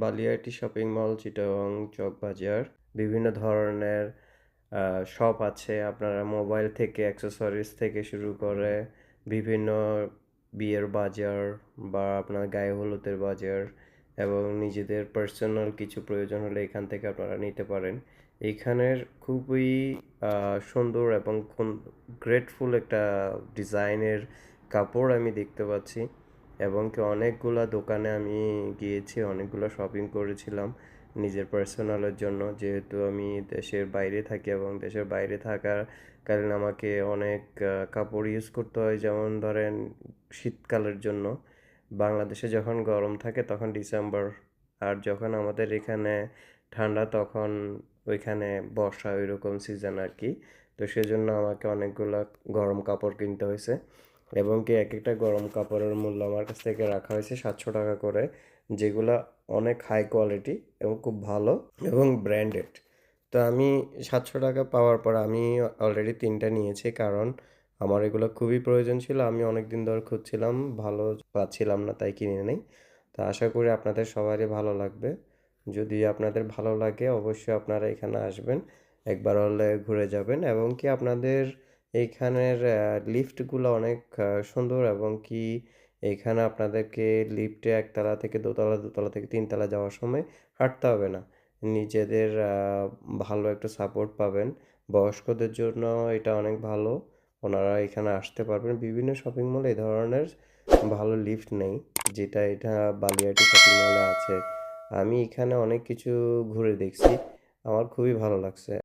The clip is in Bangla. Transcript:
Baliati shopping mall, Chittagong Chawkbazar. বিভিন্ন ধরনের শপ আছে। আপনারা মোবাইল থেকে অ্যাক্সেসরিজ থেকে শুরু করে বিভিন্ন বিয়ের বাজার বা আপনার গায়ে হলুদের বাজার এবং নিজেদের পার্সোনাল কিছু প্রয়োজন হলে এখান থেকে আপনারা নিতে পারেন। এইখানের খুবই সুন্দর এবং গ্রেটফুল একটা ডিজাইনের কাপড় আমি দেখতে পাচ্ছি এবং কি অনেকগুলা দোকানে আমি গিয়েছি, অনেকগুলো শপিং করেছিলাম নিজের পার্সোনালের জন্য, যেহেতু আমি দেশের বাইরে থাকি এবং দেশের বাইরে থাকার কারণে আমাকে অনেক কাপড় ইউজ করতে হয়। যেমন ধরেন শীতকালের জন্য বাংলাদেশে যখন গরম থাকে তখন ডিসেম্বর, আর যখন আমাদের এখানে ঠান্ডা তখন ওইখানে বর্ষা, ওইরকম সিজন আর কি। তো সেজন্য আমাকে অনেকগুলা গরম কাপড় কিনতে হয়েছে এবং কি এক একটা গরম কাপড়ের মূল্য আমার কাছ থেকে রাখা হয়েছে 700 টাকা করে, যেগুলা অনেক হাই কোয়ালিটি এবং খুব ভালো এবং ব্র্যান্ডেড। তো আমি 700 টাকা পাওয়ার পর আমি অলরেডি 3টা নিয়েছি, কারণ আমার এগুলো খুবই প্রয়োজন ছিল। আমি অনেক দিন ধরে খুঁজছিলাম, ভালো পাচ্ছিলাম না, তাই কিনে নেই। তো আশা করি আপনাদের সবারই ভালো লাগবে। যদি আপনাদের ভালো লাগে অবশ্যই আপনারা এখানে আসবেন, একবার হলে ঘুরে যাবেন এবং কি আপনাদের এইখানের লিফটগুলো অনেক সুন্দর এবং কি এখানে আপনাদেরকে লিফটে একতলা থেকে দোতলা, দোতলা থেকে তিনতলা যাওয়ার সময় হাঁটতে হবে না। নিজেদের ভালো একটা সাপোর্ট পাবেন। বয়স্কদের জন্য এটা অনেক ভালো। ওনারা এখানে আসতে পারবেন। বিভিন্ন শপিং মলে এই ধরনের ভালো লিফট নেই, যেটা এটা বালিয়াটি শপিং মলে আছে। আমি এখানে অনেক কিছু ঘুরে দেখছি, আমার খুবই ভালো লাগছে।